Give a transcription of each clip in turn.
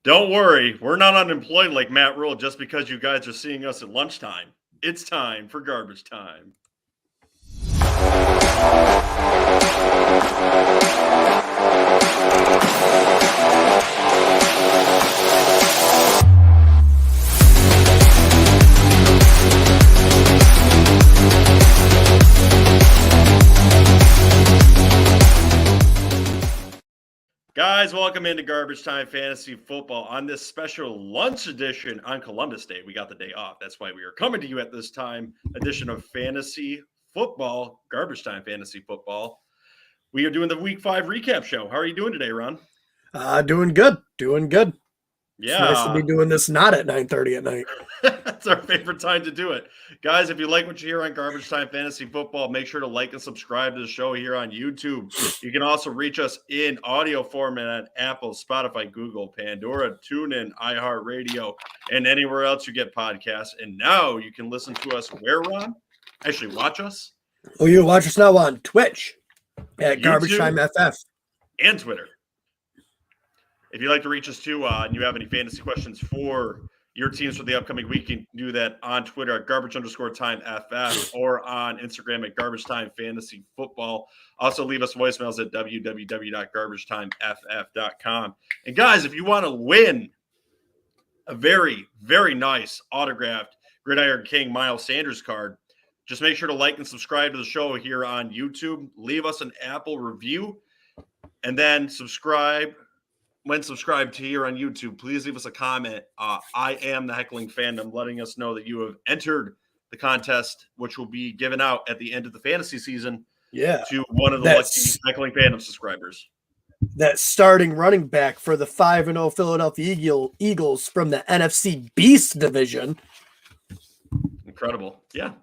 Don't worry, we're not unemployed like Matt Rhule just because you guys are seeing us at lunchtime. It's time for garbage time. Guys, welcome into Garbage Time Fantasy Football on this special lunch edition on Columbus Day. We got the day off. That's why we are coming to you at this time edition of Fantasy Football, Garbage Time Fantasy Football. We are doing the Week 5 recap show. How are you doing today, Ron? Doing good. Yeah. It's nice to be doing this not at 9:30 at night. That's our favorite time to do it. Guys, if you like what you hear on Garbage Time Fantasy Football, make sure to like and subscribe to the show here on YouTube. You can also reach us in audio format at Apple, Spotify, Google, Pandora, Tunein, Iheartradio, and anywhere else you get podcasts. And now you can listen to us where, Ron? Actually, watch us. Oh, you watch us now on Twitch at YouTube, Garbage Time FF. And Twitter. If you'd like to reach us too, and you have any fantasy questions for your teams for the upcoming week, you can do that on Twitter at garbage_time_FF or on Instagram at Garbage Time Fantasy Football. Also, leave us voicemails at www.garbagetimeff.com. And guys, if you want to win a very, very nice autographed Gridiron King Miles Sanders card, just make sure to like and subscribe to the show here on YouTube. Leave us an Apple review and then subscribe. When subscribed to here on YouTube, please leave us a comment. I am the Heckling Fandom, letting us know that you have entered the contest, which will be given out at the end of the fantasy season to one of the lucky Heckling Fandom subscribers. That starting running back for the 5-0 Philadelphia Eagles from the NFC Beast division. Incredible. Yeah.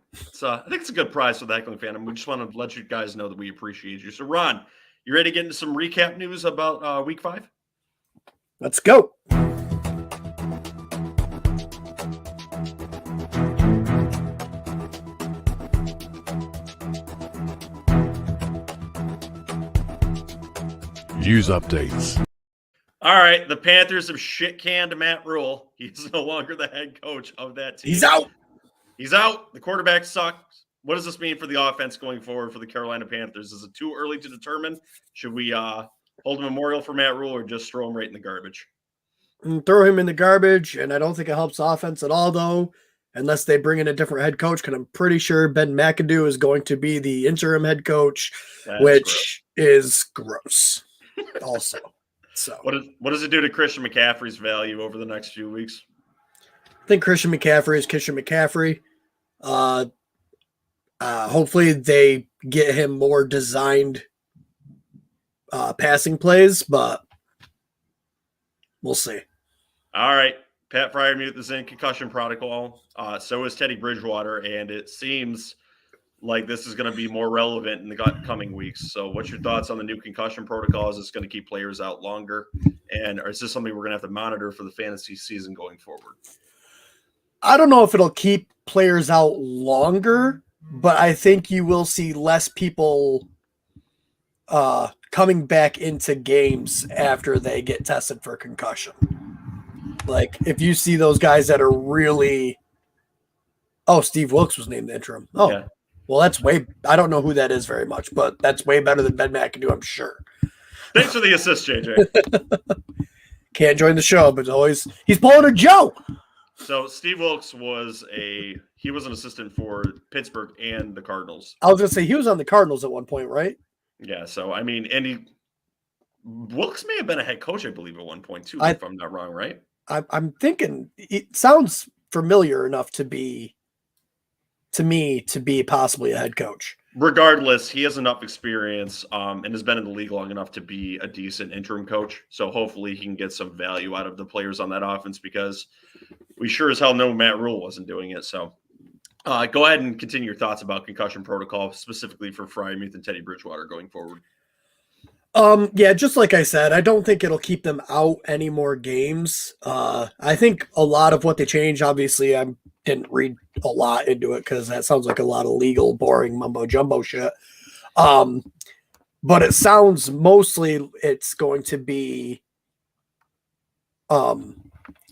I think it's a good prize for the Heckling Fandom. We just want to let you guys know that we appreciate you. So, Ron, you ready to get into some recap news about Week 5? Let's go. News updates. All right, the Panthers have shit-canned Matt Rhule. He's no longer the head coach of that team. He's out. The quarterback sucks. What does this mean for the offense going forward for the Carolina Panthers? Is it too early to determine? Should we hold a memorial for Matt Rhule or just throw him right in the garbage? Throw him in the garbage, and I don't think it helps offense at all, though, unless they bring in a different head coach, because I'm pretty sure Ben McAdoo is going to be the interim head coach, which is gross also. So what does it do to Christian McCaffrey's value over the next few weeks? I think Christian McCaffrey is Christian McCaffrey. Hopefully they get him more designed passing plays, but we'll see. All right. Pat Freiermuth is in concussion protocol. So is Teddy Bridgewater, and it seems like this is going to be more relevant in the coming weeks. So what's your thoughts on the new concussion protocol? Is this going to keep players out longer? And is this something we're going to have to monitor for the fantasy season going forward? I don't know if it'll keep players out longer, but I think you will see less people coming back into games after they get tested for concussion. Like, if you see those guys that are really Steve Wilkes was named the interim. Yeah. Well, that's I don't know who that is very much, but that's way better than Ben McAdoo, I'm sure. Thanks for the assist, JJ. Can't join the show, but he's pulling a Joe. So Steve Wilkes was an assistant for Pittsburgh and the Cardinals. I was going to say he was on the Cardinals at one point, right? Yeah. So, I mean, Wilkes may have been a head coach, I believe, at one point too, if I'm not wrong, right? I'm thinking it sounds familiar enough to me to be possibly a head coach. Regardless, he has enough experience and has been in the league long enough to be a decent interim coach. So hopefully he can get some value out of the players on that offense, because we sure as hell know Matt Rhule wasn't doing it. So go ahead and continue your thoughts about concussion protocol, specifically for Freiermuth and Teddy Bridgewater going forward. Yeah, just like I said, I don't think it'll keep them out any more games. I think a lot of what they changed, obviously, I didn't read a lot into it because that sounds like a lot of legal, boring mumbo jumbo shit. But it sounds mostly it's going to be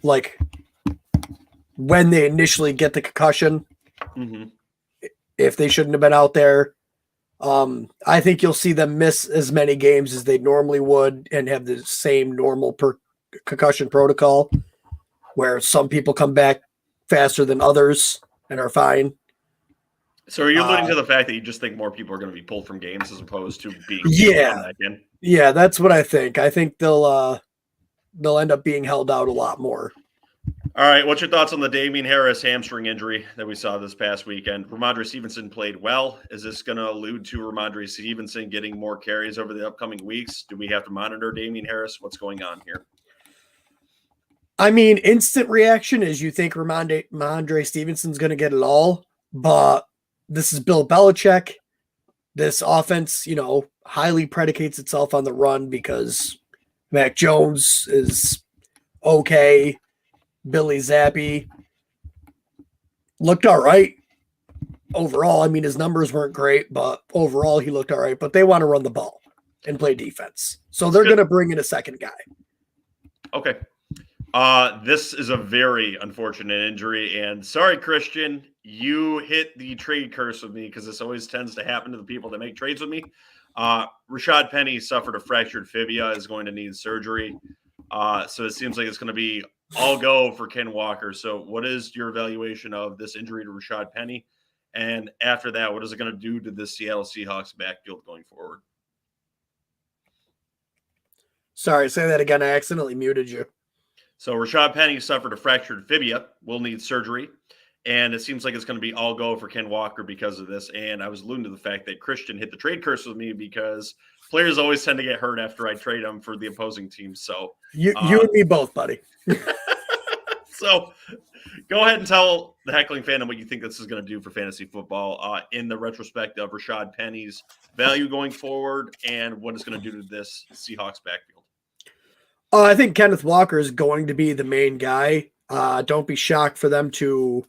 like when they initially get the concussion, if they shouldn't have been out there. I think you'll see them miss as many games as they normally would and have the same normal concussion protocol where some people come back faster than others and are fine. So are you alluding to the fact that you just think more people are going to be pulled from games as opposed to being come back in? Yeah, that's what I think. I think they'll end up being held out a lot more. All right, what's your thoughts on the Damien Harris hamstring injury that we saw this past weekend? Ramondre Stevenson played well. Is this going to allude to Ramondre Stevenson getting more carries over the upcoming weeks? Do we have to monitor Damien Harris? What's going on here? I mean, instant reaction is you think Ramondre Stevenson's going to get it all, but this is Bill Belichick. This offense, highly predicates itself on the run because Mac Jones is okay. Billy Zappi looked all right overall. I mean, his numbers weren't great, but overall he looked all right. But they want to run the ball and play defense. So they're going to bring in a second guy. Okay. This is a very unfortunate injury. And sorry, Christian, you hit the trade curse with me because this always tends to happen to the people that make trades with me. Rashad Penny suffered a fractured fibula, is going to need surgery. So it seems like it's going to be all go for Ken Walker. So what is your evaluation of this injury to Rashad Penny? And after that, what is it going to do to the Seattle Seahawks backfield going forward? Sorry, say that again. I accidentally muted you. So Rashad Penny suffered a fractured fibula, will need surgery. And it seems like it's going to be all go for Ken Walker because of this. And I was alluding to the fact that Christian hit the trade curse with me because players always tend to get hurt after I trade them for the opposing team. So you and me both, buddy. So go ahead and tell the heckling fandom what you think this is going to do for fantasy football in the retrospect of Rashad Penny's value going forward and what it's going to do to this Seahawks backfield. I think Kenneth Walker is going to be the main guy. Don't be shocked for them to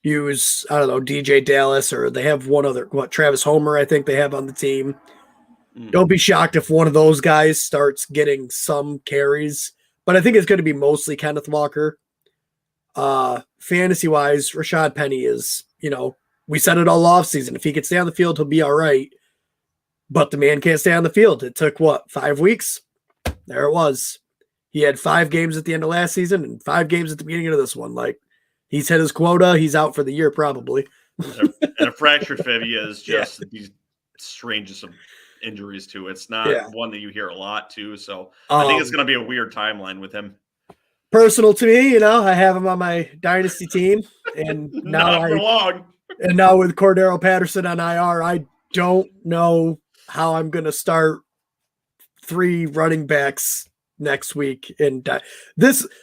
use, I don't know, DJ Dallas, or they have one other, Travis Homer, I think they have on the team. Don't be shocked if one of those guys starts getting some carries, but I think it's going to be mostly Kenneth Walker. Fantasy wise, Rashad Penny is, we said it all off season. If he could stay on the field, he'll be all right. But the man can't stay on the field. It took 5 weeks? There it was. He had 5 games at the end of last season and 5 games at the beginning of this one. Like, he's hit his quota. He's out for the year, probably. And a fractured fibula is just these strangest of injuries, too. It's not one that you hear a lot, too. So I think it's going to be a weird timeline with him. Personal to me, I have him on my dynasty team. And now not for long. And now with Cordero Patterson on IR, I don't know how I'm going to start 3 running backs next week. And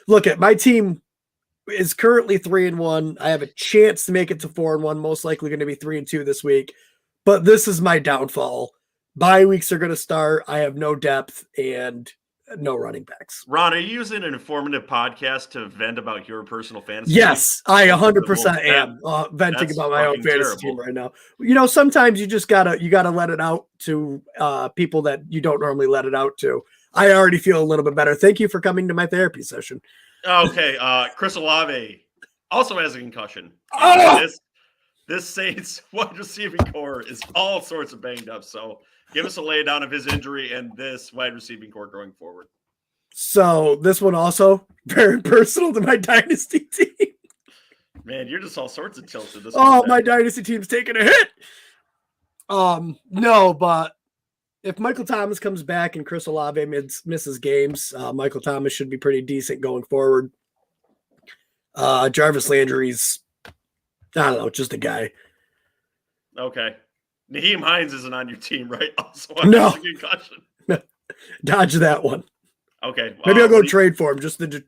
look at my team is currently 3-1. I have a chance to make it to 4-1. Most likely going to be 3-2 this week. But this is my downfall. Bye weeks are going to start. I have no depth and no running backs. Ron, are you using an informative podcast to vent about your personal fantasy? Yes, I 100% am venting about my own fantasy team right now. Sometimes you just gotta let it out to people that you don't normally let it out to. I already feel a little bit better. Thank you for coming to my therapy session. Okay, Chris Olave also has a concussion. This Saints wide receiving core is all sorts of banged up. So give us a laydown of his injury and this wide receiving core going forward. So this one also very personal to my dynasty team. Man, you're just all sorts of tilted. My dynasty team's taking a hit. No, but if Michael Thomas comes back and Chris Olave misses games, Michael Thomas should be pretty decent going forward. Jarvis Landry's, I don't know, just a guy. Okay. Naheem Hines isn't on your team, right? Also, no. Concussion. Dodge that one. Okay. Maybe I'll go trade for him just to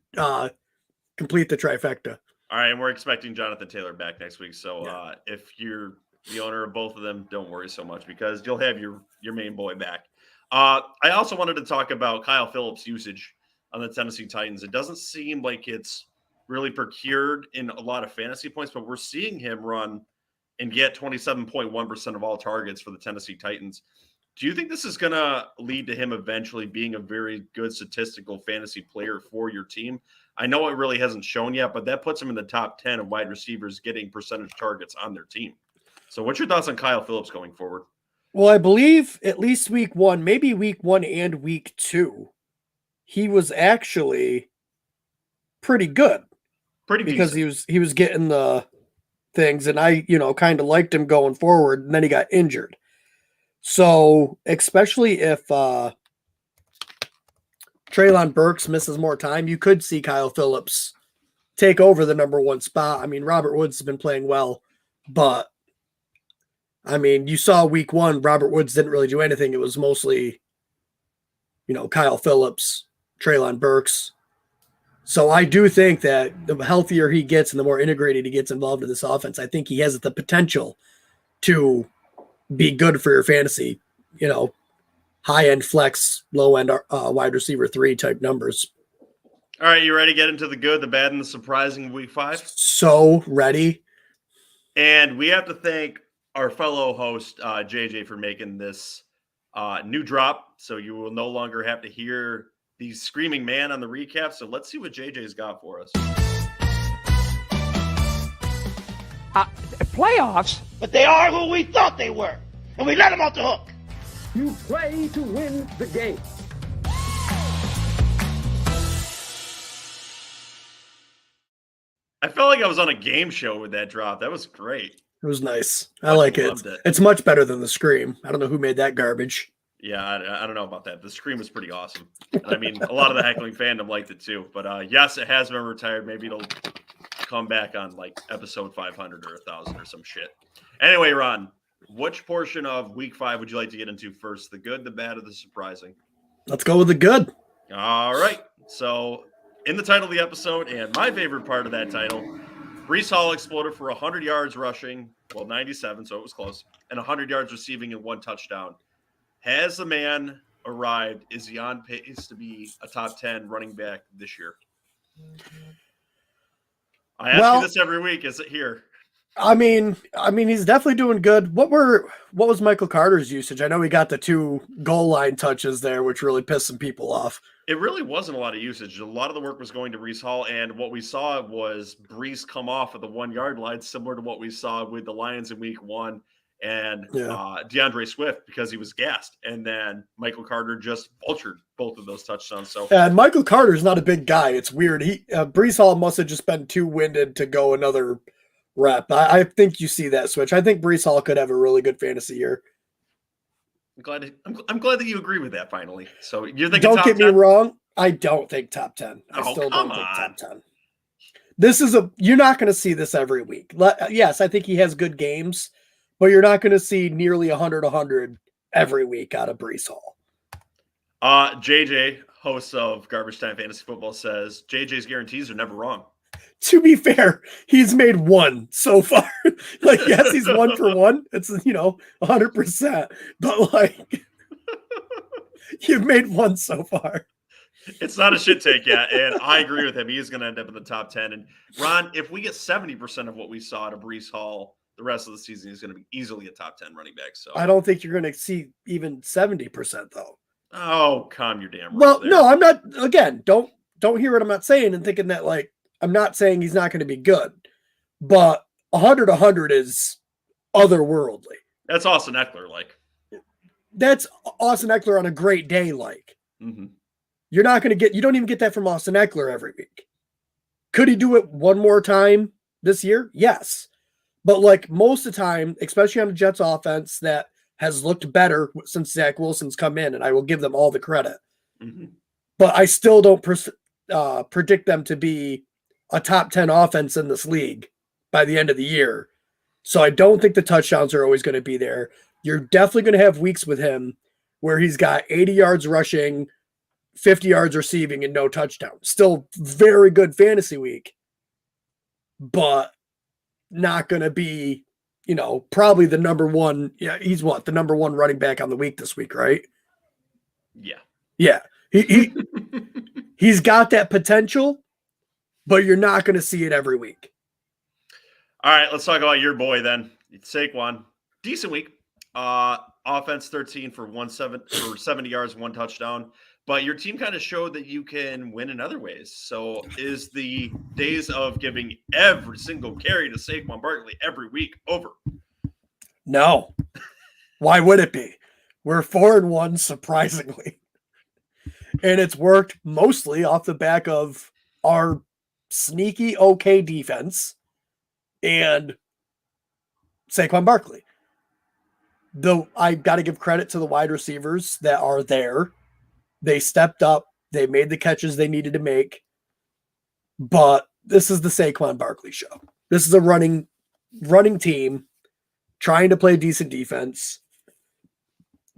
complete the trifecta. All right, and we're expecting Jonathan Taylor back next week. So if you're the owner of both of them, don't worry so much because you'll have your main boy back. I also wanted to talk about Kyle Phillips' usage on the Tennessee Titans. It doesn't seem like it's really procured in a lot of fantasy points, but we're seeing him run and get 27.1% of all targets for the Tennessee Titans. Do you think this is going to lead to him eventually being a very good statistical fantasy player for your team? I know it really hasn't shown yet, but that puts him in the top 10 of wide receivers getting percentage targets on their team. So what's your thoughts on Kyle Phillips going forward? Well, I believe at least week 1, maybe week 1 and week 2, he was actually pretty good. Pretty because decent. he was getting the things, and I, kind of liked him going forward, and then he got injured. So, especially if Treylon Burks misses more time, you could see Kyle Phillips take over the number 1 spot. I mean, Robert Woods has been playing well, but I mean, you saw week 1, Robert Woods didn't really do anything. It was mostly, Kyle Phillips, Treylon Burks. So I do think that the healthier he gets and the more integrated he gets involved in this offense, I think he has the potential to be good for your fantasy, high-end flex, low-end wide receiver 3 type numbers. All right, you ready to get into the good, the bad, and the surprising week 5? So ready. And we have to thank our fellow host, JJ, for making this new drop. So you will no longer have to hear the screaming man on the recap. So let's see what JJ's got for us. Playoffs? But they are who we thought they were. And we let them off the hook. You play to win the game. I felt like I was on a game show with that drop. That was great. It was nice. I like it. It's much better than the scream. I don't know who made that garbage. Yeah, I don't know about that. The scream was pretty awesome. I mean, a lot of the heckling fandom liked it too. But yes, it has been retired. Maybe it'll come back on like episode 500 or 1,000 or some shit. Anyway, Ron, which portion of week 5 would you like to get into first? The good, the bad, or the surprising? Let's go with the good. All right. So in the title of the episode, and my favorite part of that title, Breece Hall exploded for 100 yards rushing, 97, so it was close, and 100 yards receiving and 1 touchdown. Has the man arrived? Is he on pace to be a top 10 running back this year? I ask you this every week. Is it here? I mean, he's definitely doing good. What was Michael Carter's usage? I know he got the 2 goal line touches there, which really pissed some people off. It really wasn't a lot of usage. A lot of the work was going to Breece Hall, and what we saw was Breece come off of the 1-yard line, similar to what we saw with the Lions in week 1. And DeAndre Swift, because he was gassed, and then Michael Carter just vultured both of those touchdowns. So, and Michael Carter's not a big guy. It's weird. Breece Hall must have just been too winded to go another rep. I think you see that switch. I think Breece Hall could have a really good fantasy year. I'm glad that you agree with that finally. So you're thinking don't top get 10? me wrong. I don't think top 10. I still don't think top 10. This is you're not going to see this every week. Yes, I think he has good games, but you're not going to see nearly 100 every week out of Breece Hall. JJ, host of Garbage Time Fantasy Football, says JJ's guarantees are never wrong. To be fair, he's made 1 so far. Like, yes, he's 1 for 1. It's, 100%. But, like, you've made 1 so far. It's not a shit take yet, and I agree with him. He is going to end up in the top 10. And, Ron, if we get 70% of what we saw to Breece Hall the rest of the season, he's going to be easily a top 10 running back. So I don't think you're going to see even 70%, though. Oh, calm your damn well, no, I'm not. Again, don't hear what I'm not saying and thinking that, like, I'm not saying he's not going to be good, but 100 is otherworldly. That's Austin Eckler, like. That's Austin Eckler on a great day, like. Mm-hmm. You're not going to get, you don't even get that from Austin Eckler every week. Could he do it one more time this year? Yes. But like most of the time, especially on the Jets offense that has looked better since Zach Wilson's come in, and I will give them all the credit. Mm-hmm. But I still don't predict them to be a top 10 offense in this league by the end of the year. So I don't think the touchdowns are always going to be there. You're definitely going to have weeks with him where he's got 80 yards rushing, 50 yards receiving, and no touchdown. Still very good fantasy week, but not going to be, probably the number 1. Yeah, he's what? The number 1 running back on the week this week, right? Yeah. Yeah. He's got that potential, but you're not going to see it every week. All right, let's talk about your boy then. It's Saquon. Decent week. offense 13 for 70 yards, 1 touchdown. But your team kind of showed that you can win in other ways. So is the days of giving every single carry to Saquon Barkley every week over? No. Why would it be? We're 4-1, surprisingly. And it's worked mostly off the back of our sneaky okay defense and Saquon Barkley. Though I got to give credit to the wide receivers that are there. They stepped up. They made the catches they needed to make. But this is the Saquon Barkley show. This is a running team trying to play decent defense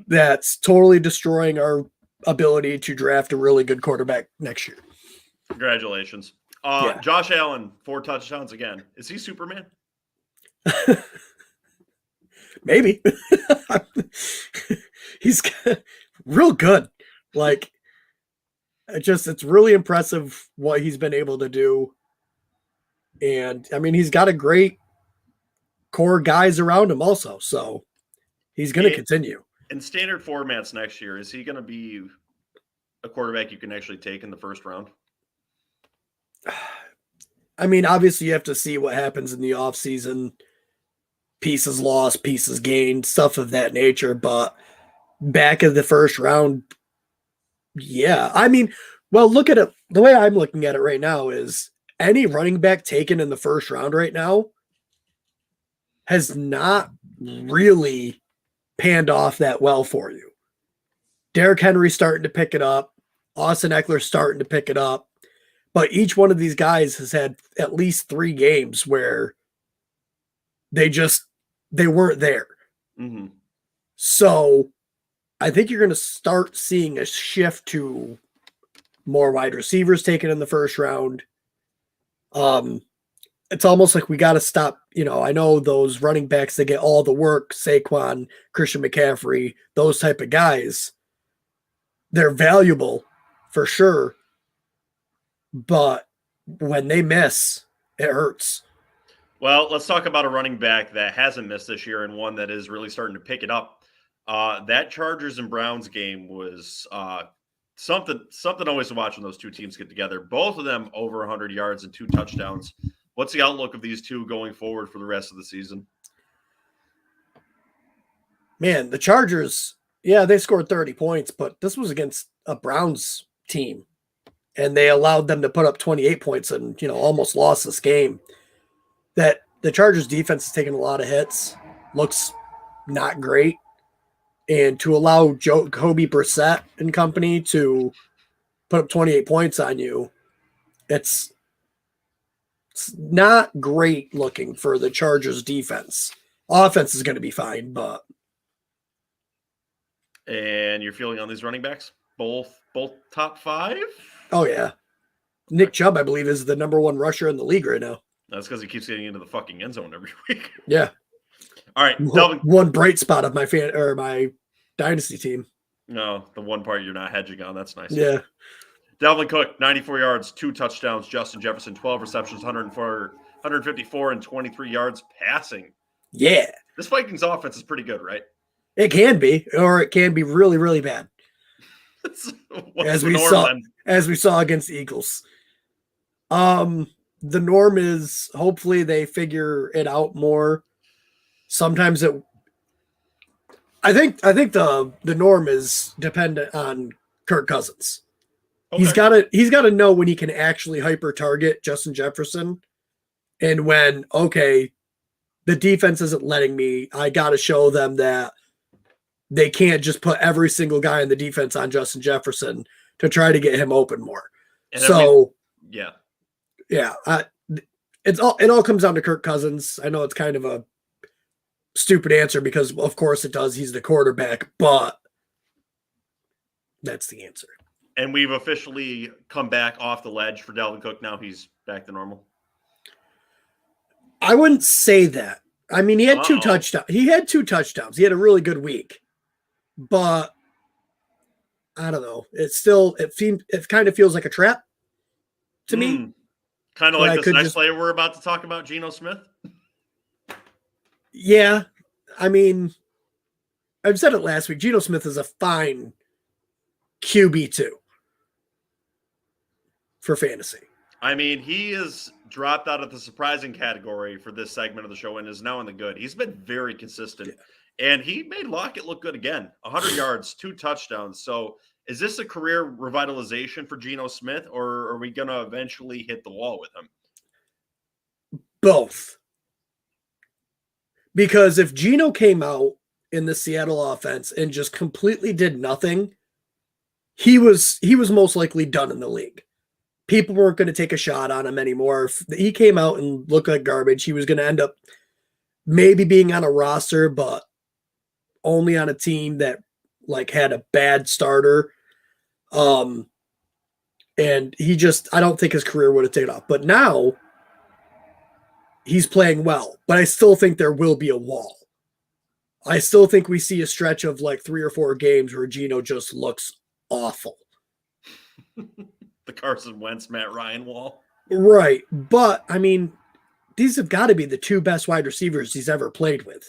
that's totally destroying our ability to draft a really good quarterback next year. Congratulations. Josh Allen, 4 touchdowns again. Is he Superman? Maybe. He's real good. Like, it's really impressive what he's been able to do. And I mean, he's got a great core guys around him also. So he's going to continue. In standard formats next year, is he going to be a quarterback you can actually take in the first round? I mean, obviously you have to see what happens in the offseason. Pieces lost, pieces gained, stuff of that nature. But back of the first round, yeah. I mean, well, look at it. The way I'm looking at it right now is any running back taken in the first round right now has not really panned off that well for you. Derrick Henry's starting to pick it up. Austin Eckler's starting to pick it up. But each one of these guys has had at least 3 games where they weren't there. Mm-hmm. So I think you're going to start seeing a shift to more wide receivers taken in the first round. It's almost like we got to stop. I know those running backs that get all the work, Saquon, Christian McCaffrey, those type of guys, they're valuable for sure. But when they miss, it hurts. Well, let's talk about a running back that hasn't missed this year and one that is really starting to pick it up. That Chargers and Browns game was something always to watch when those two teams get together. Both of them over 100 yards and 2 touchdowns. What's the outlook of these two going forward for the rest of the season? Man, the Chargers, yeah, they scored 30 points, but this was against a Browns team. And they allowed them to put up 28 points and, almost lost this game. That the Chargers defense has taken a lot of hits, looks not great. And to allow Jacoby Brissett and company to put up 28 points on you, it's not great looking for the Chargers defense. Offense is going to be fine, but. And your feeling on these running backs? Both top 5? Oh, yeah. Nick Chubb, I believe, is the number 1 rusher in the league right now. That's because he keeps getting into the fucking end zone every week. Yeah. All right, Delvin. One bright spot of my dynasty team. No, the one part you're not hedging on. That's nice. Yeah. Dalvin Cook, 94 yards, 2 touchdowns. Justin Jefferson, 12 receptions, 154 and 23 yards passing. Yeah. This Vikings offense is pretty good, right? It can be, or it can be really, really bad. As we saw against the Eagles. The norm is hopefully they figure it out more. Sometimes I think the norm is dependent on Kirk Cousins. Okay. He's got to know when he can actually hyper target Justin Jefferson, and when the defense isn't letting me. I got to show them that they can't just put every single guy in the defense on Justin Jefferson to try to get him open more. And it all comes down to Kirk Cousins. I know it's kind of a stupid answer because, of course, it does. He's the quarterback, but that's the answer. And we've officially come back off the ledge for Dalvin Cook. Now he's back to normal. I wouldn't say that. I mean, he had 2 touchdowns. He had 2 touchdowns. He had a really good week, but I don't know. It kind of feels like a trap to me. Kind of like this next player we're about to talk about, Geno Smith. Yeah. I mean, I've said it last week. Geno Smith is a fine QB2 for fantasy. I mean, he is dropped out of the surprising category for this segment of the show and is now in the good. He's been very consistent, and he made Lockett look good again. 100 yards, 2 touchdowns. So is this a career revitalization for Geno Smith, or are we going to eventually hit the wall with him? Both. Because if Geno came out in the Seattle offense and just completely did nothing, he was most likely done in the league. People weren't going to take a shot on him anymore. If he came out and looked like garbage, he was going to end up maybe being on a roster, but only on a team that like had a bad starter. And I don't think his career would have taken off. But now he's playing well, but I still think there will be a wall. I still think we see a stretch of like 3 or 4 games where Geno just looks awful. The Carson Wentz, Matt Ryan wall. Right. But, I mean, these have got to be the 2 best wide receivers he's ever played with.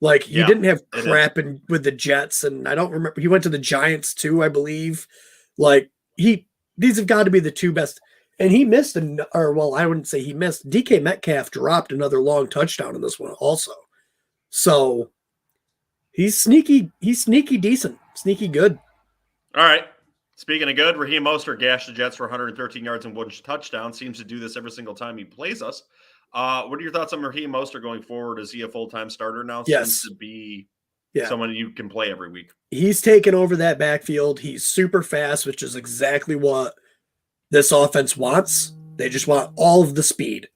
Like, he didn't have crap with the Jets, and I don't remember. He went to the Giants, too, I believe. Like, these have got to be the 2 best. And he missed, I wouldn't say he missed. DK Metcalf dropped another long touchdown in this one also. So, he's sneaky decent, sneaky good. All right. Speaking of good, Raheem Mostert gashed the Jets for 113 yards and 1 touchdown. Seems to do this every single time he plays us. What are your thoughts on Raheem Mostert going forward? Is he a full-time starter now? Yes. Seems to be someone you can play every week. He's taken over that backfield. He's super fast, which is exactly what this offense wants. They just want all of the speed.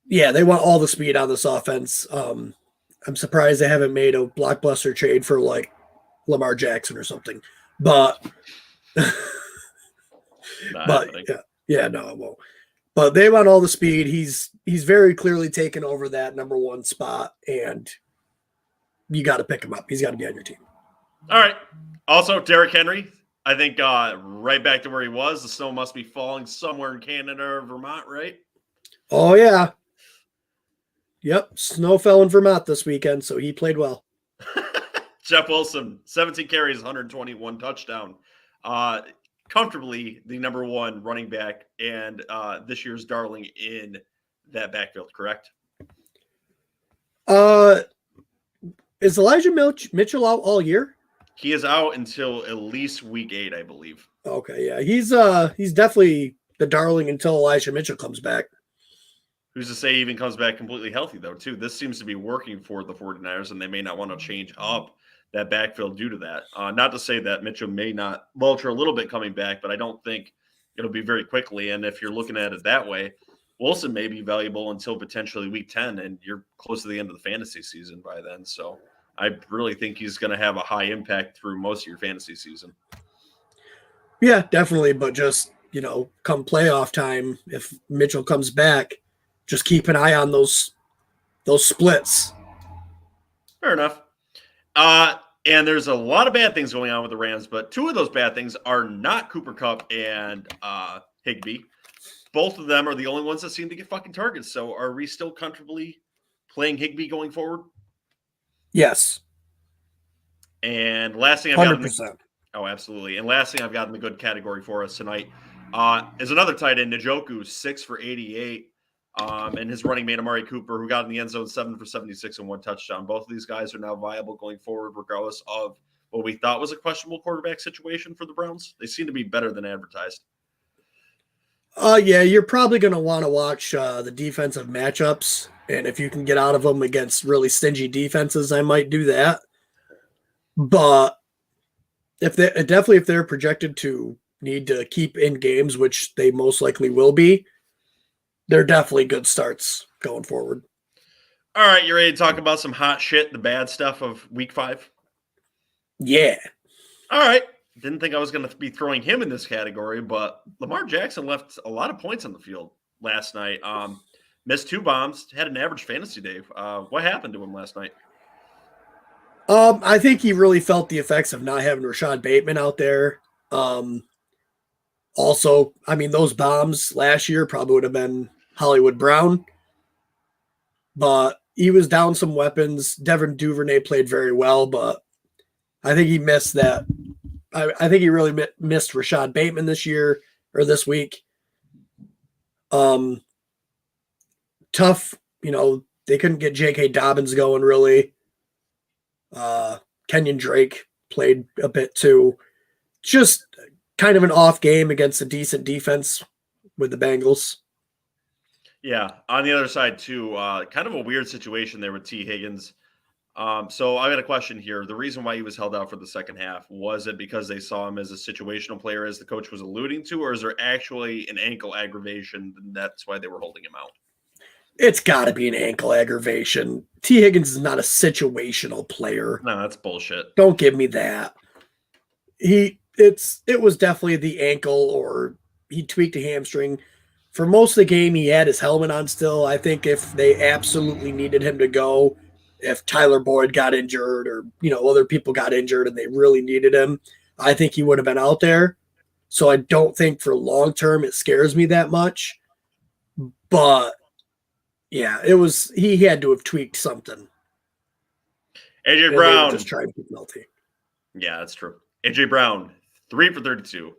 Yeah, they want all the speed on this offense. I'm surprised they haven't made a blockbuster trade for like Lamar Jackson or something. But no, it won't. But they want all the speed. He's very clearly taken over that number 1 spot, and you got to pick him up. He's got to be on your team. All right. Also, Derrick Henry, I think right back to where he was. The snow must be falling somewhere in Canada or Vermont, right? Oh, yeah. Yep, snow fell in Vermont this weekend, so he played well. Jeff Wilson, 17 carries, 121 touchdown. Comfortably the number 1 running back and this year's darling in that backfield, correct? Is Elijah Mitchell out all year? He is out until at least week 8, I believe. Okay, yeah. He's definitely the darling until Elijah Mitchell comes back. Who's to say he even comes back completely healthy, though, too? This seems to be working for the 49ers, and they may not want to change up that backfield due to that. Not to say that Mitchell may not vulture a little bit coming back, but I don't think it'll be very quickly. And if you're looking at it that way, Wilson may be valuable until potentially week 10, and you're close to the end of the fantasy season by then. So I really think he's going to have a high impact through most of your fantasy season. Yeah, definitely. But just, come playoff time, if Mitchell comes back, just keep an eye on those splits. Fair enough. And there's a lot of bad things going on with the Rams, but 2 of those bad things are not Cooper Kupp and Higbee. Both of them are the only ones that seem to get fucking targets. So are we still comfortably playing Higbee going forward? Yes. And last thing I've 100%. Oh, absolutely. And last thing I've got in the good category for us tonight is another tight end, Njoku, 6 for 88. And his running mate, Amari Cooper, who got in the end zone 7 for 76 and 1 touchdown. Both of these guys are now viable going forward, regardless of what we thought was a questionable quarterback situation for the Browns. They seem to be better than advertised. Yeah, you're probably going to want to watch the defensive matchups. And if you can get out of them against really stingy defenses, I might do that. But if they're projected to need to keep in games, which they most likely will be, they're definitely good starts going forward. All right, you ready to talk about some hot shit, the bad stuff of week 5? Yeah. All right. Didn't think I was going to be throwing him in this category, but Lamar Jackson left a lot of points on the field last night. Missed 2 bombs, had an average fantasy day. What happened to him last night? I think he really felt the effects of not having Rashad Bateman out there. Also, I mean, those bombs last year probably would have been Hollywood Brown, but he was down some weapons. Devin Duvernay played very well, but I think he missed that. I think he really missed Rashad Bateman this year or this week. Tough, they couldn't get J.K. Dobbins going really. Kenyon Drake played a bit too. Just kind of an off game against a decent defense with the Bengals. Yeah, on the other side too, kind of a weird situation there with T. Higgins. So I got a question here. The reason why he was held out for the second half, was it because they saw him as a situational player, as the coach was alluding to, or is there actually an ankle aggravation? That's why they were holding him out. It's got to be an ankle aggravation. T. Higgins is not a situational player. No, that's bullshit. Don't give me that. It was definitely the ankle, or he tweaked a hamstring. For most of the game, he had his helmet on still. I think if they absolutely needed him to go, if Tyler Boyd got injured or, other people got injured and they really needed him, I think he would have been out there. So I don't think for long term it scares me that much. But yeah, he had to have tweaked something. AJ Brown. Just trying to keep healthy. Yeah, that's true. AJ Brown, 3 for 32.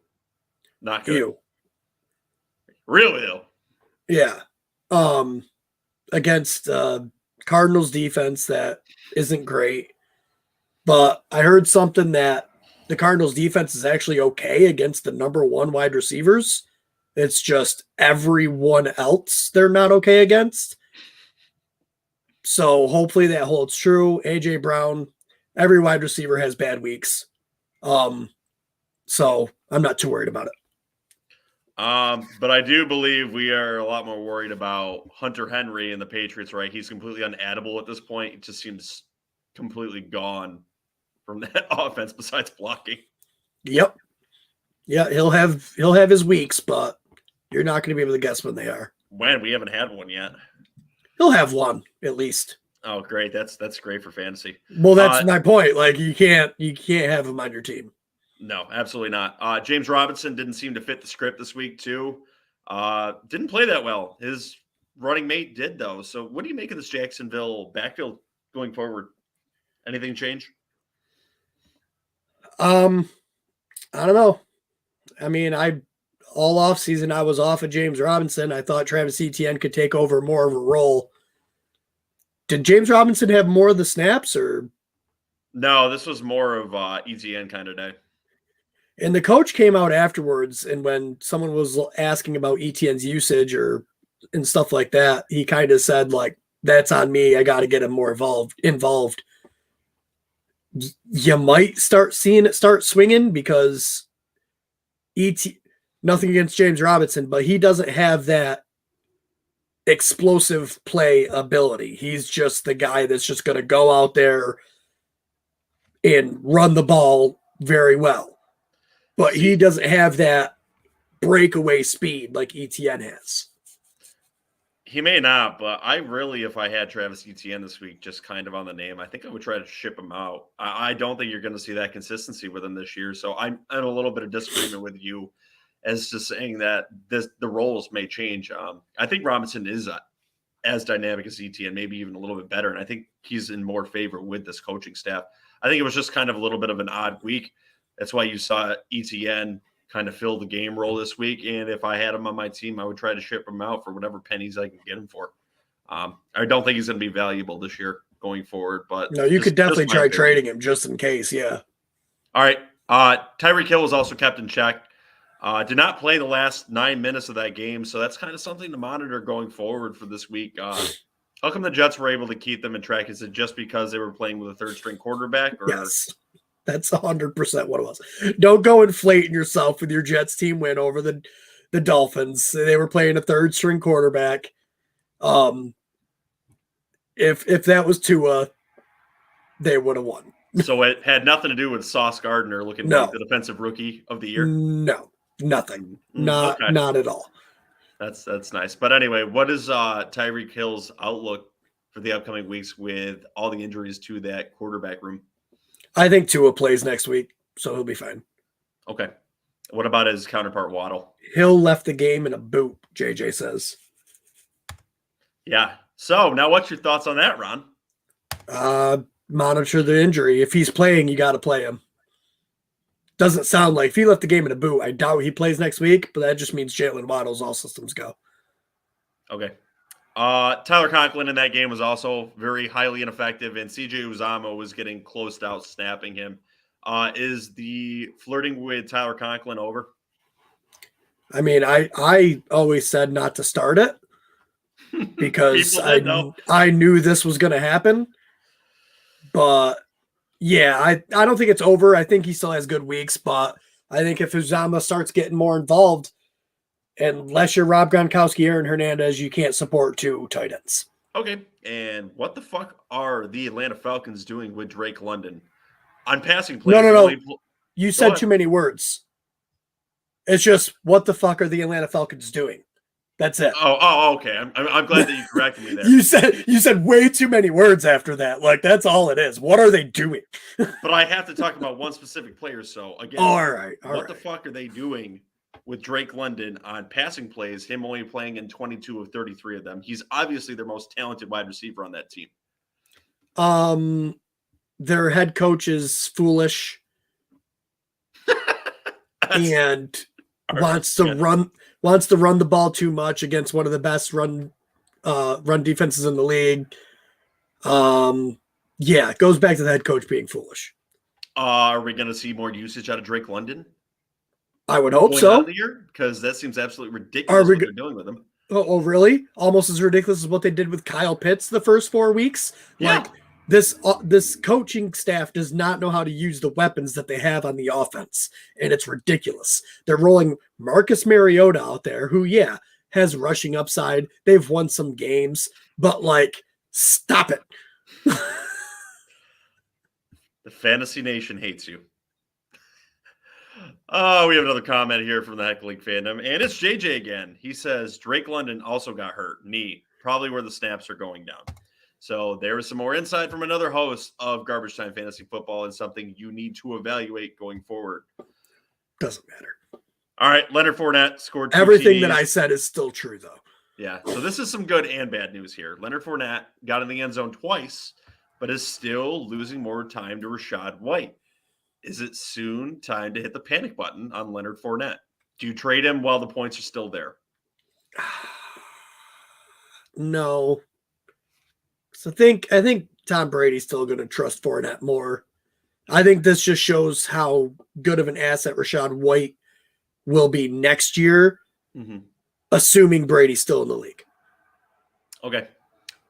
Not good. Ew. Really though. Yeah. Against Cardinals defense that isn't great. But I heard something that the Cardinals defense is actually okay against the number 1 wide receivers. It's just everyone else they're not okay against. So hopefully that holds true. AJ Brown, every wide receiver has bad weeks. So I'm not too worried about it. But I do believe we are a lot more worried about Hunter Henry and the Patriots, right? He's completely unaddable at this point. It just seems completely gone from that offense besides blocking. Yep. Yeah, he'll have his weeks, but you're not going to be able to guess when they are. When? We haven't had one yet. He'll have one at least. Oh, great. That's great for fantasy. Well, that's my point. Like you can't have him on your team. No, absolutely not. James Robinson didn't seem to fit the script this week too. Didn't play that well. His running mate did though. So what do you make of this Jacksonville backfield going forward? Anything change? I don't know. I mean, all off season I was off of James Robinson. I thought Travis Etienne could take over more of a role. Did James Robinson have more of the snaps or? No, this was more of Etienne kind of day. And the coach came out afterwards, and when someone was asking about Etienne's usage and stuff like that, he kind of said, like, that's on me. I got to get him more involved. You might start seeing it start swinging because nothing against James Robinson, but he doesn't have that explosive play ability. He's just the guy that's just going to go out there and run the ball very well. But he doesn't have that breakaway speed like Etienne has. He may not, but I really, if I had Travis Etienne this week, just kind of on the name, I think I would try to ship him out. I don't think you're going to see that consistency with him this year. So I'm in a little bit of disagreement with you as to saying that the roles may change. I think Robinson is as dynamic as Etienne, maybe even a little bit better. And I think he's in more favor with this coaching staff. I think it was just kind of a little bit of an odd week. That's why you saw Etienne kind of fill the game role this week. And if I had him on my team, I would try to ship him out for whatever pennies I can get him for. I don't think he's going to be valuable this year going forward. But no, you could definitely try trading him just in case. Yeah. All right. Tyreek Hill was also kept in check. Did not play the last 9 minutes of that game. So that's kind of something to monitor going forward for this week. How come the Jets were able to keep them in track? Is it just because they were playing with a third-string quarterback? Or? Yes. That's 100% what it was. Don't go inflating yourself with your Jets team win over the Dolphins. They were playing a third-string quarterback. If that was Tua, they would have won. So it had nothing to do with Sauce Gardner looking like the defensive rookie of the year? No, nothing. Not at all. That's nice. But anyway, what is Tyreek Hill's outlook for the upcoming weeks with all the injuries to that quarterback room? I think Tua plays next week, so he'll be fine. Okay. What about his counterpart, Waddle? Hill left the game in a boot, JJ says. Yeah. So now what's your thoughts on that, Ron? Monitor the injury. If he's playing, you got to play him. Doesn't sound like if he left the game in a boot, I doubt he plays next week, but that just means Jalen Waddle's all systems go. Okay. Tyler Conklin in that game was also very highly ineffective, and CJ Uzama was getting closed out, snapping him. Is the flirting with Tyler Conklin over? I mean, I always said not to start it because I knew this was going to happen. But yeah, I don't think it's over. I think he still has good weeks, but I think if Uzama starts getting more involved, unless you're Rob Gronkowski, Aaron Hernandez, you can't support two tight ends. Okay. And what the fuck are the Atlanta Falcons doing with Drake London? On passing plays. No. You said too many words. It's just, what the fuck are the Atlanta Falcons doing? That's it. Oh, okay. I'm glad that you corrected me there. You said way too many words after that. Like, that's all it is. What are they doing? But I have to talk about one specific player. So again, what the fuck are they doing with Drake London on passing plays? Him only playing in 22 of 33 of them. He's obviously their most talented wide receiver on that team. Their head coach is foolish and wants to run the ball too much against one of the best run defenses in the league. It goes back to the head coach being foolish. Are we going to see more usage out of Drake London? I would hope so. Because that seems absolutely ridiculous what they're doing with him. Oh, really? Almost as ridiculous as what they did with Kyle Pitts the first 4 weeks? Yeah. Like, this coaching staff does not know how to use the weapons that they have on the offense, and it's ridiculous. They're rolling Marcus Mariota out there, who, has rushing upside. They've won some games, but, stop it. The Fantasy Nation hates you. Oh, we have another comment here from the Heck League fandom, and it's JJ again. He says, Drake London also got hurt. Knee, probably where the snaps are going down. So there is some more insight from another host of Garbage Time Fantasy Football and something you need to evaluate going forward. Doesn't matter. All right, Leonard Fournette scored 2 Everything TDs. that I said is still true, though. Yeah, so this is some good and bad news here. Leonard Fournette got in the end zone twice, but is still losing more time to Rachaad White. Is it soon time to hit the panic button on Leonard Fournette? Do you trade him while the points are still there? No. So I think Tom Brady's still going to trust Fournette more. I think this just shows how good of an asset Rachaad White will be next year, assuming Brady's still in the league. Okay.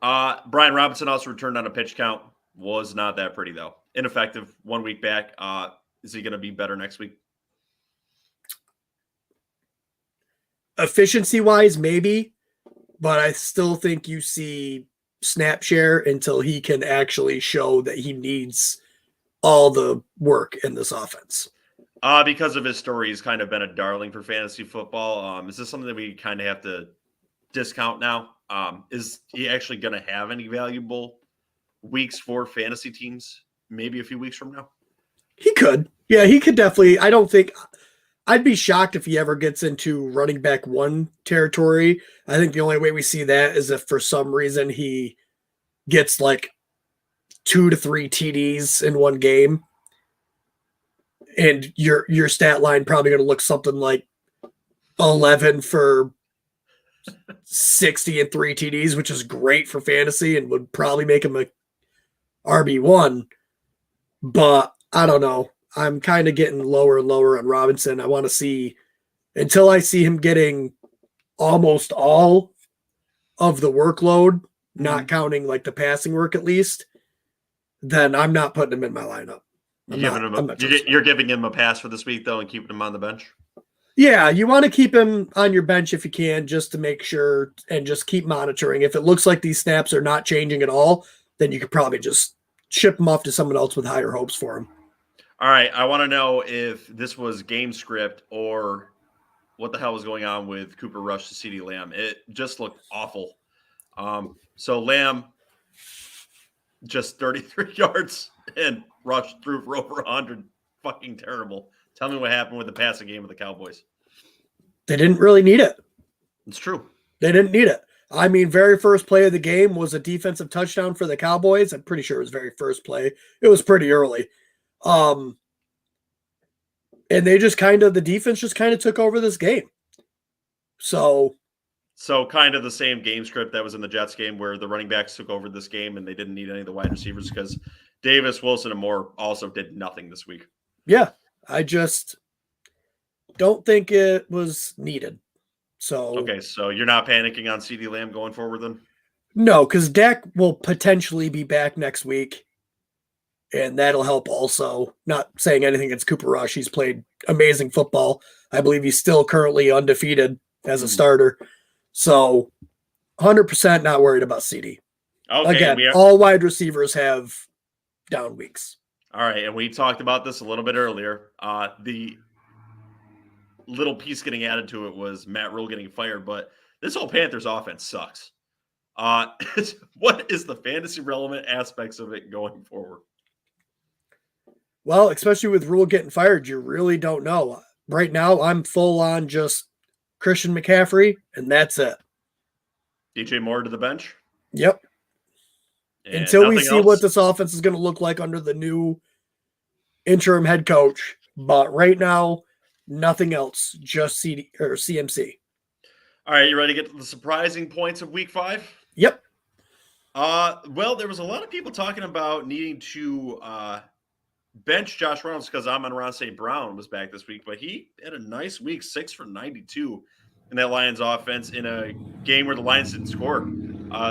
Brian Robinson also returned on a pitch count. Was not that pretty, though. Ineffective 1 week back. Is he going to be better next week? Efficiency-wise, maybe, but I still think you see snap share until he can actually show that he needs all the work in this offense. Because of his story, he's kind of been a darling for fantasy football. Is this something that we kind of have to discount now? Is he actually going to have any valuable weeks for fantasy teams maybe a few weeks from now? He could. Yeah, he could definitely. I'd be shocked if he ever gets into running back one territory. I think the only way we see that is if for some reason he gets 2 to 3 TDs in one game. And your stat line probably going to look something like 11 for 60 and 3 TDs, which is great for fantasy and would probably make him a RB1. But I don't know. I'm kind of getting lower and lower on Robinson. I want to see, until I see him getting almost all of the workload, not counting the passing work at least, then I'm not putting him in my lineup. You're giving him a pass for this week, though, and keeping him on the bench? Yeah, you want to keep him on your bench if you can, just to make sure and just keep monitoring. If it looks like these snaps are not changing at all, then you could probably just ship him off to someone else with higher hopes for him. All right, I want to know if this was game script or what the hell was going on with Cooper Rush to CeeDee Lamb. It just looked awful. So Lamb just 33 yards and Rush threw for over 100. fucking terrible. Tell me what happened with the passing game of the Cowboys. They didn't really need it. It's true. They didn't need it. I mean, very first play of the game was a defensive touchdown for the Cowboys. I'm pretty sure it was very first play. It was pretty early. And they just the defense just kind of took over this game. So kind of the same game script that was in the Jets game where the running backs took over this game and they didn't need any of the wide receivers because Davis, Wilson, and Moore also did nothing this week. Yeah, I just don't think it was needed. So okay, so you're not panicking on CeeDee Lamb going forward then? No, because Dak will potentially be back next week, and that'll help also. Not saying anything against Cooper Rush. He's played amazing football. I believe he's still currently undefeated as a starter. So 100% not worried about CD. Okay, again, all wide receivers have down weeks. All right, and we talked about this a little bit earlier. The little piece getting added to it was Matt Rhule getting fired, but this whole Panthers offense sucks. What is the fantasy relevant aspects of it going forward? Well, especially with Rhule getting fired, you really don't know. Right now, I'm full on just Christian McCaffrey, and that's it. DJ Moore to the bench? Yep. And until we see what this offense is going to look like under the new interim head coach. But right now, nothing else, just CD or CMC. All right, you ready to get to the surprising points of week 5? Yep. Well, there was a lot of people talking about needing to bench Josh Reynolds because Amon-Ra St. Brown was back this week, but he had a nice week, 6 for 92 in that Lions offense in a game where the Lions didn't score.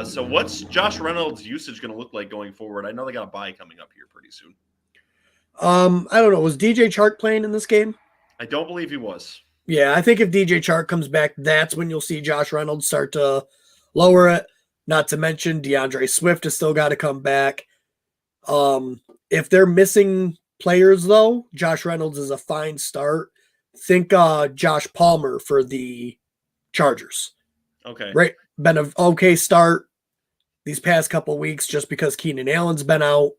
So what's Josh Reynolds' usage going to look like going forward? I know they got a bye coming up here pretty soon. I don't know. Was DJ Chark playing in this game? I don't believe he was. Yeah, I think if DJ Chark comes back, that's when you'll see Josh Reynolds start to lower it. Not to mention DeAndre Swift has still got to come back. If they're missing players, though, Josh Reynolds is a fine start. Think Josh Palmer for the Chargers. Okay. Right. Been an okay start these past couple weeks just because Keenan Allen's been out.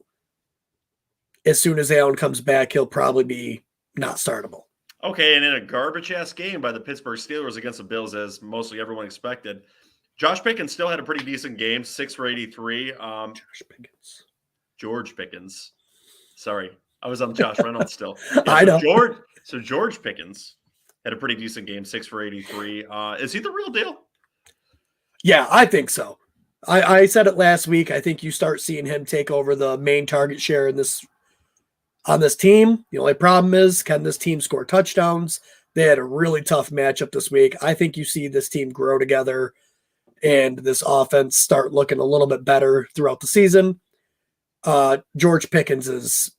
As soon as Allen comes back, he'll probably be not startable. Okay, and in a garbage-ass game by the Pittsburgh Steelers against the Bills, as mostly everyone expected, Josh Pickens still had a pretty decent game, 6 for 83. George Pickens. Sorry, I was on Josh Reynolds still. Yeah, I know. George Pickens had a pretty decent game, 6 for 83. Is he the real deal? Yeah, I think so. I said it last week. I think you start seeing him take over the main target share on this team. The only problem is, can this team score touchdowns? They had a really tough matchup this week. I think you see this team grow together and this offense start looking a little bit better throughout the season. George Pickens is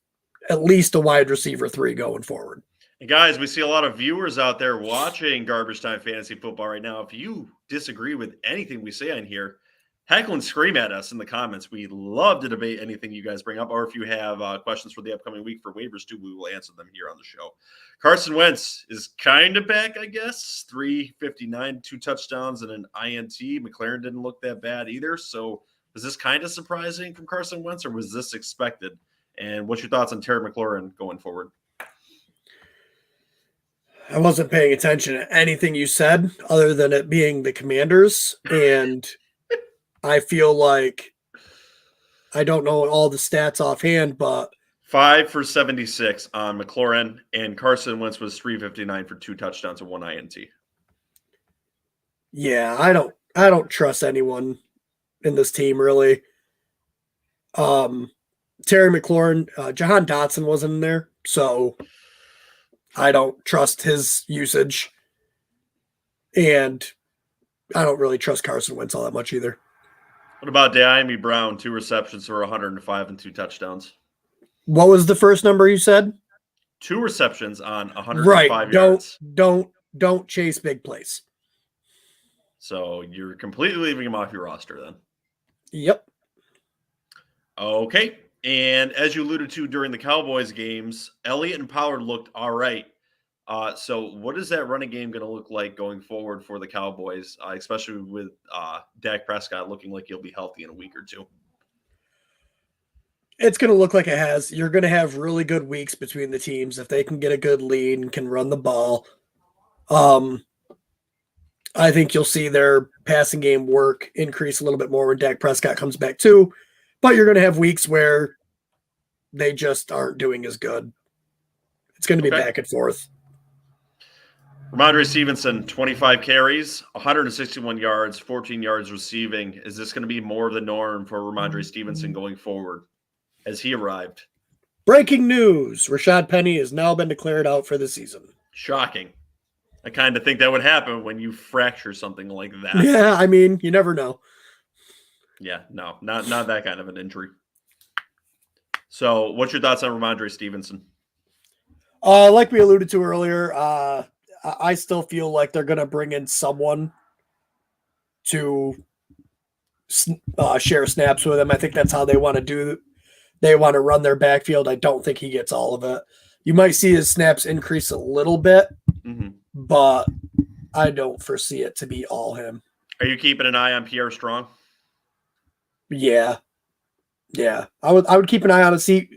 at least a wide receiver 3 going forward. And guys, we see a lot of viewers out there watching Garbage Time Fantasy Football right now. If you disagree with anything we say on here, heckle and scream at us in the comments. We love to debate anything you guys bring up, or if you have questions for the upcoming week for waivers too, we will answer them here on the show. Carson Wentz is kind of back, I guess. 359, 2 touchdowns and an INT. McLaren didn't look that bad either. So was this kind of surprising from Carson Wentz, or was this expected? And what's your thoughts on Terry McLaurin going forward? I wasn't paying attention to anything you said other than it being the Commanders, and I feel like I don't know all the stats offhand, but 5 for 76 on McLaurin, and Carson Wentz was 359 for 2 touchdowns and 1 INT. Yeah, I don't trust anyone in this team really. Terry McLaurin, Jahan Dotson wasn't in there, so I don't trust his usage, and I don't really trust Carson Wentz all that much either. What about Diami Brown? 2 receptions for 105 and 2 touchdowns. What was the first number you said? 2 receptions on 105 yards. Don't chase big plays. So you're completely leaving him off your roster then. Yep. Okay. And as you alluded to during the Cowboys games, Elliott and Pollard looked all right. So what is that running game going to look like going forward for the Cowboys, especially with Dak Prescott looking like he'll be healthy in a week or two? It's going to look like it has. You're going to have really good weeks between the teams if they can get a good lead and can run the ball. I think you'll see their passing game work increase a little bit more when Dak Prescott comes back too. But you're going to have weeks where they just aren't doing as good. It's going to be back and forth. Ramondre Stevenson, 25 carries, 161 yards, 14 yards receiving. Is this going to be more of the norm for Ramondre Stevenson going forward? Has he arrived? Breaking news. Rashad Penny has now been declared out for the season. Shocking. I kind of think that would happen when you fracture something like that. Yeah, I mean, you never know. Yeah, no, not that kind of an injury. So what's your thoughts on Ramondre Stevenson? Like we alluded to earlier, I still feel like they're going to bring in someone to share snaps with him. I think that's how they want to do. They want to run their backfield. I don't think he gets all of it. You might see his snaps increase a little bit, but I don't foresee it to be all him. Are you keeping an eye on Pierre Strong? Yeah. I would keep an eye on it. See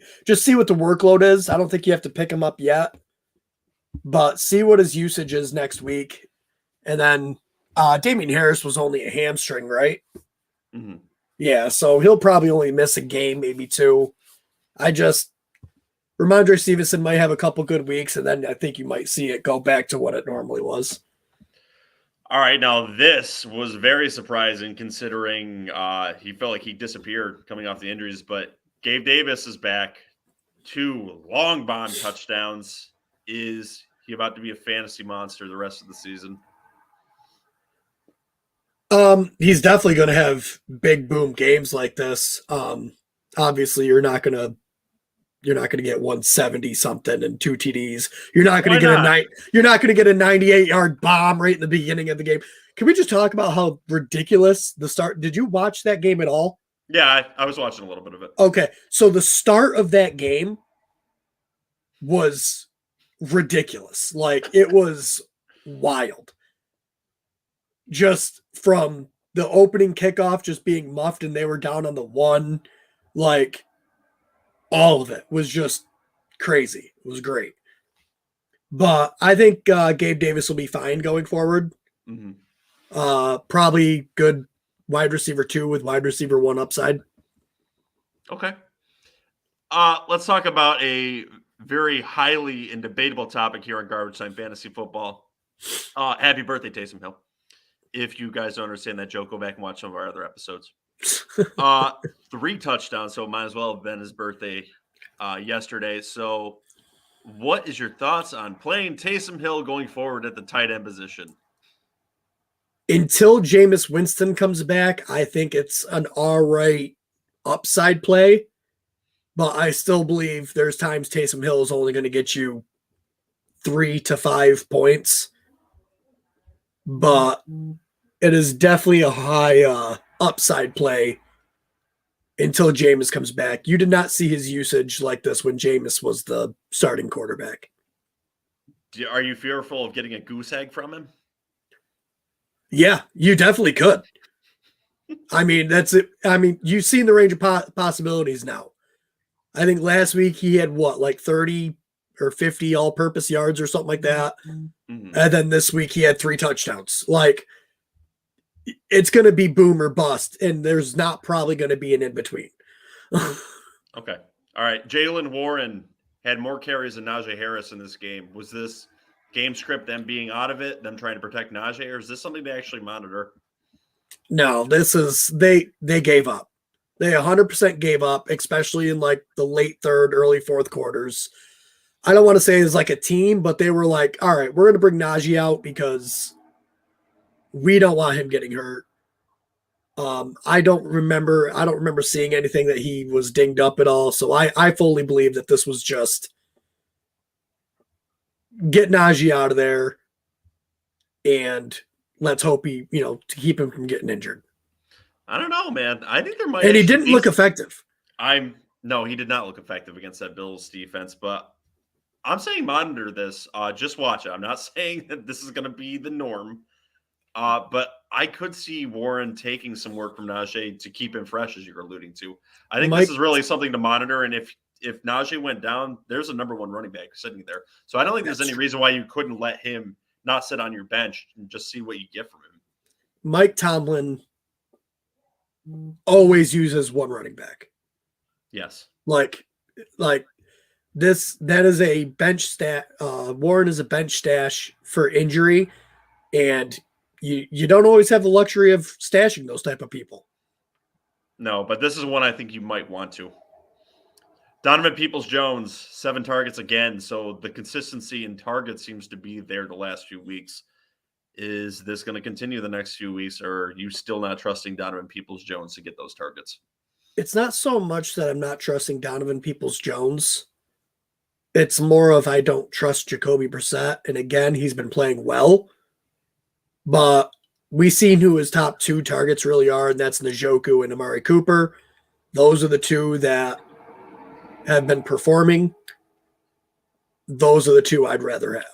what the workload is. I don't think you have to pick him up yet, but see what his usage is next week. And then Damian Harris was only a hamstring, right? Mm-hmm. Yeah, so he'll probably only miss a game, maybe two. Ramondre Stevenson might have a couple good weeks, and then I think you might see it go back to what it normally was. All right, now this was very surprising considering he felt like he disappeared coming off the injuries, but Gabe Davis is back. 2 long bomb touchdowns. Is he about to be a fantasy monster the rest of the season? He's definitely going to have big boom games like this. Obviously, you're not going to get 170 something and 2 TDs. You're not going to get a 98-yard bomb right in the beginning of the game. Can we just talk about how ridiculous the start? Did you watch that game at all? Yeah, I was watching a little bit of it. Okay, so the start of that game was ridiculous. Like, it was wild. Just from the opening kickoff just being muffed and they were down on the 1, like, all of it was just crazy. It was great. But I think Gabe Davis will be fine going forward. Mm-hmm. Probably good wide receiver 2 with wide receiver 1 upside. Okay. Let's talk about a very highly and debatable topic here on Garbage Time Fantasy Football. Happy birthday, Taysom Hill. If you guys don't understand that joke, go back and watch some of our other episodes. 3 touchdowns, so it might as well have been his birthday yesterday. So what is your thoughts on playing Taysom Hill going forward at the tight end position? Until Jameis Winston comes back, I think it's an all right upside play. But I still believe there's times Taysom Hill is only going to get you 3 to 5 points. But it is definitely a high upside play until Jameis comes back. You did not see his usage like this when Jameis was the starting quarterback. Are you fearful of getting a goose egg from him? Yeah, you definitely could. I mean, that's it. I mean, you've seen the range of possibilities now. I think last week he had like 30 or 50 all-purpose yards or something like that. Mm-hmm. And then this week he had 3 touchdowns. Like, it's going to be boom or bust, and there's not probably going to be an in-between. Okay. All right. Jaylen Warren had more carries than Najee Harris in this game. Was this game script them being out of it, them trying to protect Najee, or is this something they actually monitor? No, this is they gave up. They 100% gave up, especially in like the late 3rd, early 4th quarters. I don't want to say it's like a team, but they were like, all right, we're going to bring Najee out because we don't want him getting hurt. I don't remember seeing anything that he was dinged up at all. So I fully believe that this was just get Najee out of there and let's hope to keep him from getting injured. I don't know, man. I think there might. And he didn't look effective. No, he did not look effective against that Bills defense, but I'm saying monitor this. Just watch it. I'm not saying that this is going to be the norm. But I could see Warren taking some work from Najee to keep him fresh, as you're alluding to. I think Mike, this is really something to monitor. And if Najee went down, there's a number one running back sitting there. So I don't think there's any reason why you couldn't let him not sit on your bench and just see what you get from him. Mike Tomlin always uses one running back. Yes. Like this, that is a bench stat. Warren is a bench stash for injury, and you don't always have the luxury of stashing those type of people. No, but this is one I think you might want to. Donovan Peoples-Jones, 7 targets again. So the consistency in targets seems to be there the last few weeks. Is this going to continue the next few weeks, or are you still not trusting Donovan Peoples-Jones to get those targets? It's not so much that I'm not trusting Donovan Peoples-Jones. It's more of I don't trust Jacoby Brissett. And again, he's been playing well. But we've seen who his top 2 targets really are, and that's Njoku and Amari Cooper. Those are the 2 that have been performing. Those are the 2 I'd rather have.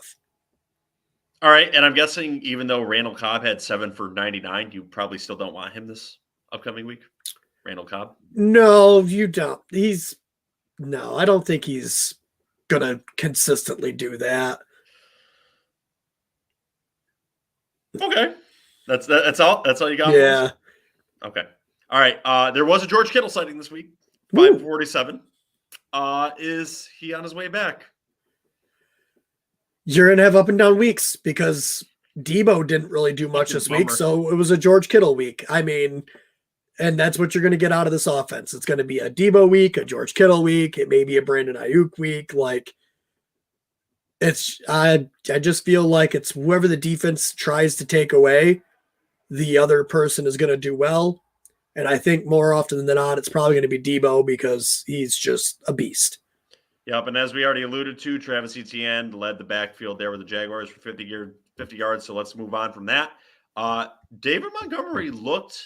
All right, and I'm guessing even though Randall Cobb had 7 for 99, you probably still don't want him this upcoming week? Randall Cobb? No, you don't. I don't think he's going to consistently do that. Okay. That's all you got? Yeah. Okay. All right. There was a George Kittle sighting this week. 547. Is he on his way back? You're going to have up and down weeks because Debo didn't really do much this week. So it was a George Kittle week. I mean, and that's what you're going to get out of this offense. It's going to be a Debo week, a George Kittle week. It may be a Brandon Ayuk week. Like, I just feel like it's whoever the defense tries to take away, the other person is going to do well. And I think more often than not, it's probably going to be Debo because he's just a beast. Yep, and as we already alluded to, Travis Etienne led the backfield there with the Jaguars for 50 yards, so let's move on from that. David Montgomery looked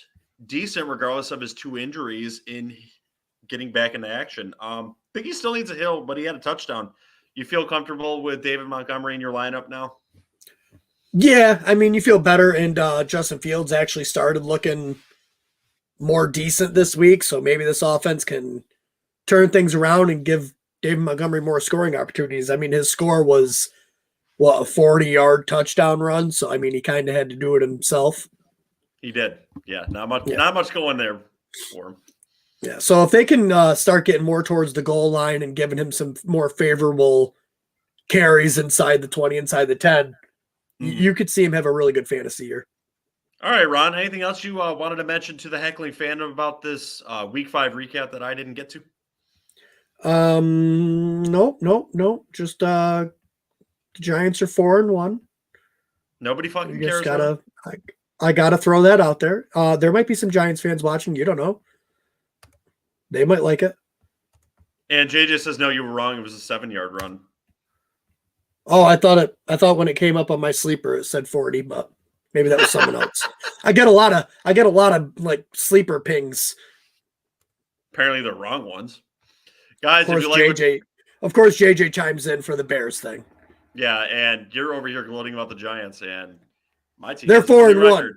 decent regardless of his 2 injuries in getting back into action. I think he still needs a hill, but he had a touchdown. You feel comfortable with David Montgomery in your lineup now? Yeah, I mean, you feel better, and Justin Fields actually started looking more decent this week, so maybe this offense can turn things around and give David Montgomery more scoring opportunities. I mean, his score was, a 40-yard touchdown run, so, I mean, he kind of had to do it himself. He did. Yeah, not much going there for him. Yeah, so if they can start getting more towards the goal line and giving him some more favorable carries inside the 20, inside the 10, you could see him have a really good fantasy year. All right, Ron, anything else you wanted to mention to the heckling fandom about this Week 5 recap that I didn't get to? No. Just the Giants are 4-1. Nobody fucking cares. I gotta throw that out there. There might be some Giants fans watching. You don't know. They might like it. And JJ says, no, you were wrong. It was a 7-yard run. Oh, I thought when it came up on my sleeper, it said 40, but maybe that was someone else. I get a lot of like sleeper pings. Apparently the wrong ones. Guys, of course JJ chimes in for the Bears thing. Yeah, and you're over here gloating about the Giants, and my team. They're 4-1.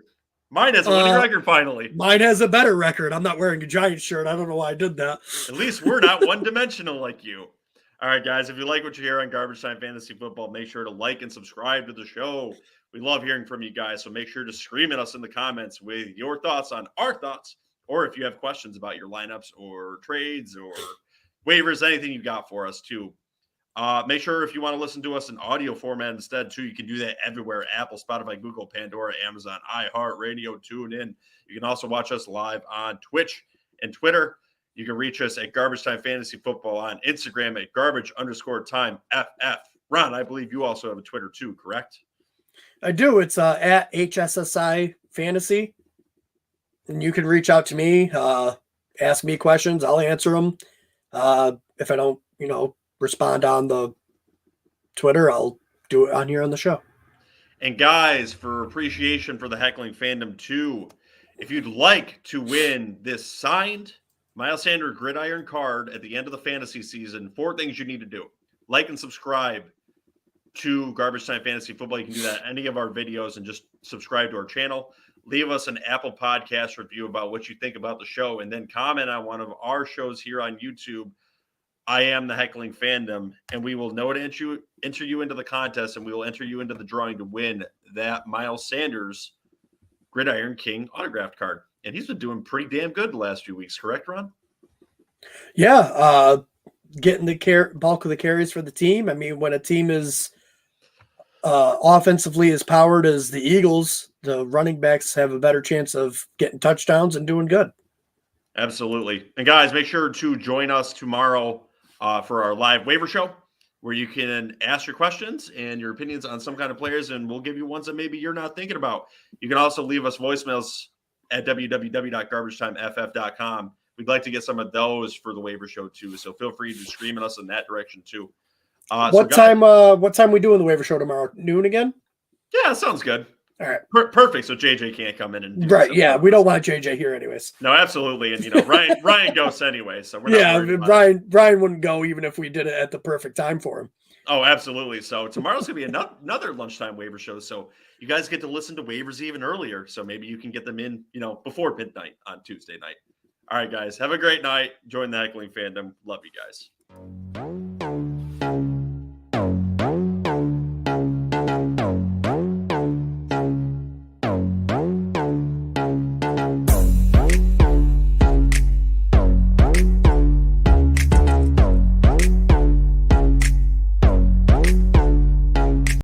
Mine has a winning record finally. Mine has a better record. I'm not wearing a Giants shirt. I don't know why I did that. At least we're not one-dimensional like you. All right, guys, if you like what you hear on Garbage Time Fantasy Football, make sure to like and subscribe to the show. We love hearing from you guys, so make sure to scream at us in the comments with your thoughts on our thoughts, or if you have questions about your lineups or trades or waivers, anything you got for us, too. Make sure if you want to listen to us in audio format instead, too, you can do that everywhere. Apple, Spotify, Google, Pandora, Amazon, Iheartradio, TuneIn. You can also watch us live on Twitch and Twitter. You can reach us at Garbage Time Fantasy Football on Instagram at garbage_time FF. Ron, I believe you also have a Twitter, too, correct? I do. It's at HSSI Fantasy. And you can reach out to me, ask me questions. I'll answer them. If I don't, respond on the Twitter, I'll do it on here on the show. And guys, for appreciation for the heckling fandom too, if you'd like to win this signed Miles Sanders Gridiron card at the end of the fantasy season, 4 things you need to do. Like and subscribe to Garbage Time Fantasy Football. You can do that in any of our videos and just subscribe to our channel. leave us an Apple Podcast review about what you think about the show, and then comment on one of our shows here on YouTube. I am the Heckling Fandom, and we will know to enter you into the contest, and we will enter you into the drawing to win that Miles Sanders Gridiron King autographed card. And he's been doing pretty damn good the last few weeks, correct, Ron? Yeah, getting the bulk of the carries for the team. I mean, when a team is offensively as powered as the Eagles, the running backs have a better chance of getting touchdowns and doing good. Absolutely. And guys, make sure to join us tomorrow for our live waiver show, where you can ask your questions and your opinions on some kind of players, and we'll give you ones that maybe you're not thinking about. You can also leave us voicemails at www.garbagetimeff.com. We'd like to get some of those for the waiver show too, so feel free to scream at us in that direction too. What time we doing the waiver show tomorrow? Noon again? Yeah, sounds good. All right. Perfect. So JJ can't come in and right. Yeah, we don't want JJ here anyways. No, absolutely. And Ryan goes anyway, so we're not Ryan wouldn't go even if we did it at the perfect time for him. Oh, absolutely. So tomorrow's gonna be another lunchtime waiver show. So you guys get to listen to waivers even earlier. So maybe you can get them in, before midnight on Tuesday night. All right, guys. Have a great night. Join the Heckling Fandom. Love you guys.